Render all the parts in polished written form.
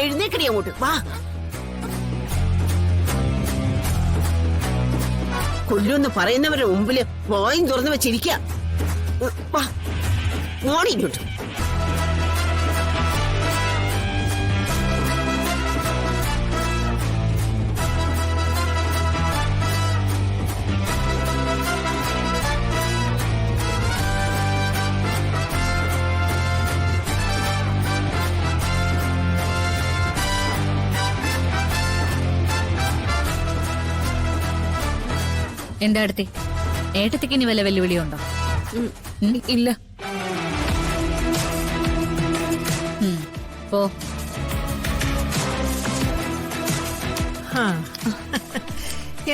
എഴുന്നേക്കടി അങ്ങോട്ട് വാ. കൊല്ലുമെന്ന് പറയുന്നവരുടെ മുമ്പില് വായും തുറന്നു വെച്ചിരിക്ക. വാ മോണിങ്ങോട്ട്. എന്താ അടുത്തി ഏട്ടത്തിക്ക് ഇനി വല്ല വെല്ലുവിളിയുണ്ടോ? ഇല്ല. ഓ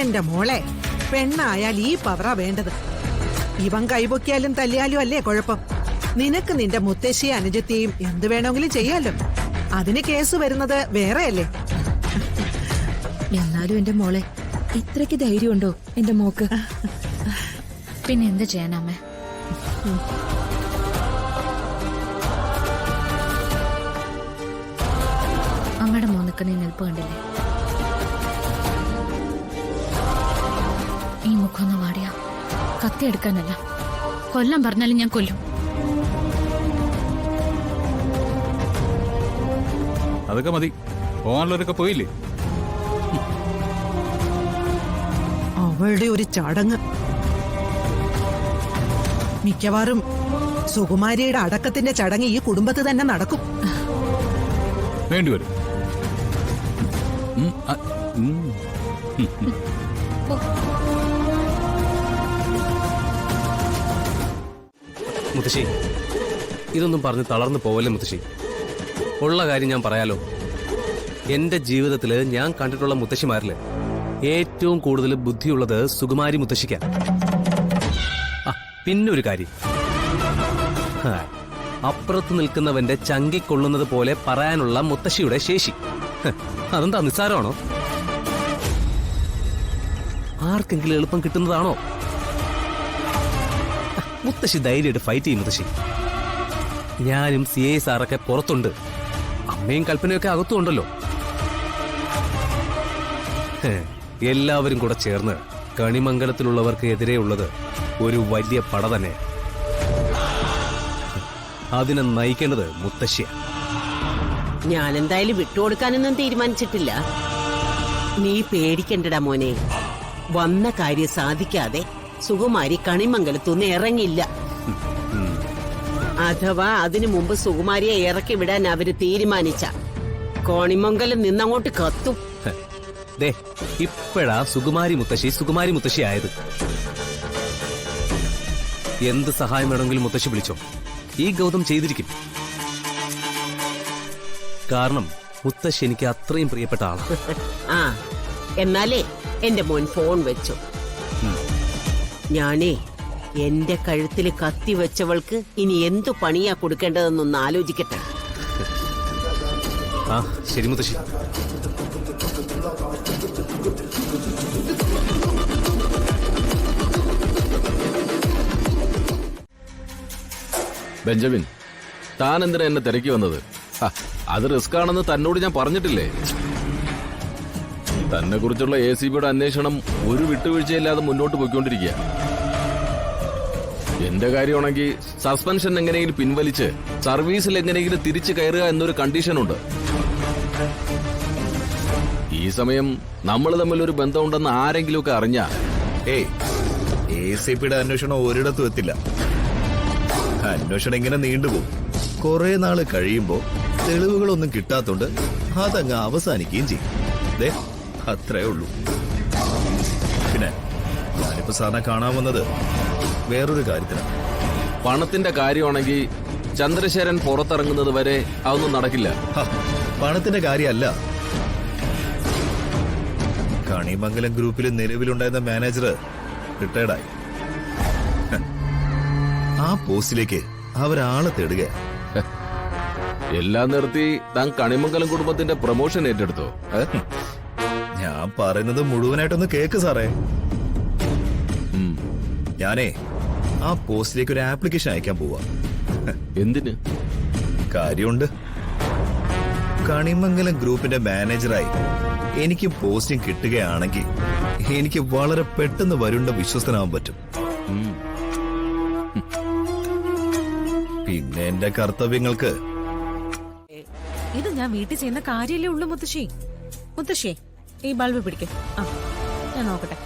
എന്റെ മോളെ, പെണ്ണായാൽ ഈ പവറാ വേണ്ടത്. ഇവൻ കൈപൊക്കിയാലും തല്ലിയാലും അല്ലേ കുഴപ്പം? നിനക്ക് നിന്റെ മുത്തശ്ശിയെ അനുജത്തെയും എന്ത് വേണമെങ്കിലും ചെയ്യാലോ. അതിന് കേസ് വരുന്നത് വേറെയല്ലേ? എന്നാലും എന്റെ മോളെ, ഇത്രയ്ക്ക് ധൈര്യമുണ്ടോ എന്റെ മോക്ക്? പിന്നെ എന്ത് ചെയ്യാനമ്മേ? അമ്മയുടെ മോനൊക്കെ നീ നിൽപ്പ് കണ്ടില്ലേ? ഈ മുഖമൊന്ന് വാടിയ കത്തിയെടുക്കാനല്ല, കൊല്ലാൻ പറഞ്ഞാലും ഞാൻ കൊല്ലും. അതൊക്കെ മതി, പോകാനുള്ളവരൊക്കെ പോയില്ലേ? അവളുടെ ഒരു ചടങ്ങ് മിക്കവാറും സുകുമാരിയുടെ അടക്കത്തിന്റെ ചടങ്ങ് ഈ കുടുംബത്ത് തന്നെ നടക്കും. വേണ്ടിവരും. മുത്തശ്ശി, ഇതൊന്നും പറഞ്ഞ് തളർന്നു പോവല്ലേ മുത്തശ്ശി. ഉള്ള കാര്യം ഞാൻ പറയാലോ. എന്റെ ജീവിതത്തില് ഞാൻ കണ്ടിട്ടുള്ള മുത്തശ്ശിമാരില് ഏറ്റവും കൂടുതൽ ബുദ്ധിയുള്ളത് സുകുമാരി മുത്തശ്ശിക്കാണ്. പിന്നൊരു കാര്യം, അപ്പുറത്ത് നിൽക്കുന്നവന്റെ ചങ്കിക്കൊള്ളുന്നത് പോലെ പറയാനുള്ള മുത്തശ്ശിയുടെ ശേഷി. അതെന്താ നിസ്സാരമാണോ? ആർക്കെങ്കിലും എളുപ്പം കിട്ടുന്നതാണോ? മുത്തശ്ശി ധൈര്യമായിട്ട് ഫൈറ്റ് ചെയ്യും മുത്തശ്ശി. ഞാനും CI സാറൊക്കെ പുറത്തുണ്ട്, അമ്മയും കൽപ്പനയൊക്കെ അകത്തുണ്ടല്ലോ. എല്ലാവരും കൂടെ ചേർന്ന് കണിമംഗലത്തിലുള്ളവർക്ക് എതിരെയുള്ളത് ഒരു വലിയ പട തന്നെ. അതിനെ നയിക്കേണ്ടത് മുത്തശ്ശിയ. ഞാൻ എന്തായാലും വിട്ടുകൊടുക്കാനൊന്നും തീരുമാനിച്ചിട്ടില്ല. നീ പേടിക്കണ്ടടാ മോനെ. വന്ന കാര്യം സാധിക്കാതെ സുകുമാരി കണിമംഗലത്തുനിന്ന് ഇറങ്ങില്ല. അഥവാ അതിനു മുമ്പ് സുകുമാരിയെ ഇറക്കി വിടാൻ അവര് തീരുമാനിച്ച കോണിമംഗലം നിന്നങ്ങോട്ട് കത്തും. ദേ, ഇപ്പോഴാ സുകുമാരി മുത്തശ്ശി ആയത്. എന്ത് സഹായം വേണമെങ്കിലും മുത്തശ്ശി വിളിച്ചോ, ഈ ഗൗതം ചെയ്തിരിക്കും. കാരണം മുത്തശ്ശി എനിക്ക് അത്രയും പ്രിയപ്പെട്ട ആളാണ്. ആ എന്നാലേ എന്റെ മോൻ ഫോൺ വെച്ചു. ഞാനേ എന്റെ കഴുത്തിൽ കത്തി വെച്ചവൾക്ക് ഇനി എന്തു പണിയാ കൊടുക്കേണ്ടതെന്നൊന്ന് ആലോചിക്കട്ടെ. ആ ശരി മുത്തശ്ശി. ബെഞ്ചമിൻ, താൻ എന്തിനാ എന്നെ തിരക്കി വന്നത്? അത് റിസ്ക് ആണെന്ന് തന്നോട് ഞാൻ പറഞ്ഞിട്ടില്ലേ? തന്നെ കുറിച്ചുള്ള ACBയുടെ അന്വേഷണം ഒരു വിട്ടുവീഴ്ചയില്ലാതെ മുന്നോട്ട് പോയിക്കൊണ്ടിരിക്കുക. എന്റെ കാര്യമാണെങ്കിൽ സസ്പെൻഷൻ എങ്ങനെയെങ്കിലും പിൻവലിച്ച് സർവീസിൽ എങ്ങനെയെങ്കിലും തിരിച്ചു കയറുക എന്നൊരു കണ്ടീഷനുണ്ട്. ഈ സമയം നമ്മൾ തമ്മിൽ ഒരു ബന്ധമുണ്ടെന്ന് ആരെങ്കിലുമൊക്കെ അറിഞ്ഞാ ACBയുടെ അന്വേഷണം ഒരിടത്തും എത്തില്ല. അന്വേഷണം ഇങ്ങനെ നീണ്ടുപോകും. കുറെ നാള് കഴിയുമ്പോ തെളിവുകളൊന്നും കിട്ടാത്തോണ്ട് അതങ്ങ് അവസാനിക്കുകയും ചെയ്യും. അത്രേ ഉള്ളൂ. പിന്നെ ഞാനിപ്പോ സാറിനെ കാണാൻ വന്നത് വേറൊരു കാര്യത്തിനാണ്. പണത്തിന്റെ കാര്യമാണെങ്കിൽ ചന്ദ്രശേഖരൻ പുറത്തിറങ്ങുന്നത് വരെ അതൊന്നും നടക്കില്ല. പണത്തിന്റെ കാര്യമല്ല, കണിമംഗലം ഗ്രൂപ്പിൽ നിലവിലുണ്ടായിരുന്ന മാനേജർ റിട്ടയർഡായി. ആ പോസ്റ്റിലേക്ക് അവരാളെ തേടുക. എല്ലാം നിർത്തി താൻ കണിമംഗലം കുടുംബത്തിന്റെ പ്രൊമോഷൻ ഏറ്റെടുത്തോ? ഞാൻ പറയുന്നത് മുഴുവനായിട്ടൊന്ന് കേക്ക് സാറേ. ഞാനേ ആ പോസ്റ്റിലേക്ക് ഒരു ആപ്ലിക്കേഷൻ അയക്കാൻ പോവാ. എന്തിന്? കാര്യമുണ്ട്. കണിമംഗലം ഗ്രൂപ്പിന്റെ മാനേജറായി എനിക്ക് പോസ്റ്റിംഗ് കിട്ടുകയാണെങ്കിൽ എനിക്ക് വളരെ പെട്ടെന്ന് വരുണ്ട വിശ്വസ്തനാവാൻ പറ്റും. പിന്നെ എന്റെ കർത്തവ്യങ്ങൾക്ക് ഇത് ഞാൻ വീട്ടിൽ ചെയ്യുന്ന കാര്യമല്ലേ ഉള്ളൂ മുത്തശ്ശി. മുത്തശ്ശി ഈ ബൾബ് പിടിക്കും. ആ ഞാൻ നോക്കട്ടെ.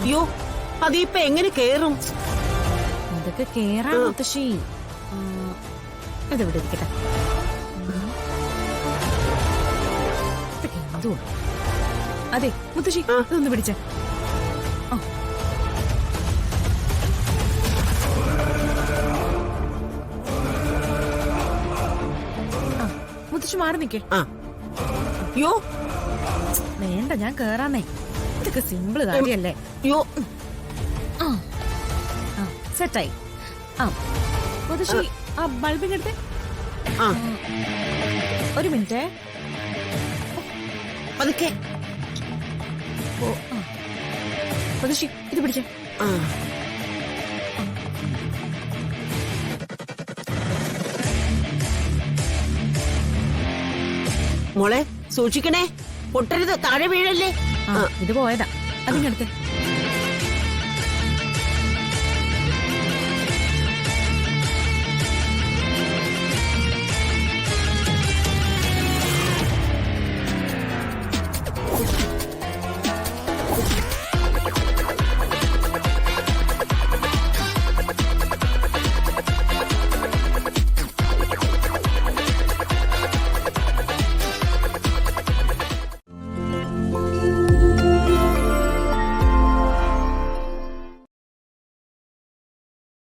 അയ്യോ അതിപ്പോ എങ്ങനെ കേറും? ഇതൊക്കെ കേറാ മുത്തശ്ശി. ഇത് ഇവിടെ ഇരിക്കട്ടെ. ഇതൊക്കെ എന്തുവാ? അതെ മുത്തശ്ശി ഇതൊന്ന് പിടിച്ചേ. മുത്തശ്ശി മാറി നിക്കേ. യോ വേണ്ട ഞാൻ കേറാന്നേ. ഇതൊക്കെ സിമ്പിള് കാര്യല്ലേ. യോ സെറ്റായി. ആ മുത്തശ്ശി ആ ബൾബിന്റെ അടുത്ത് ഒരു മിനിറ്റ്. പതുക്കെ. മുത്തശ്ശി ഇത് പിടിച്ചേ. മോളെ സൂക്ഷിക്കണേ, പൊട്ടരുത്, താഴെ വീഴല്ലേ. ഇത് പോയതാ. അതിങ്ങടുത്ത്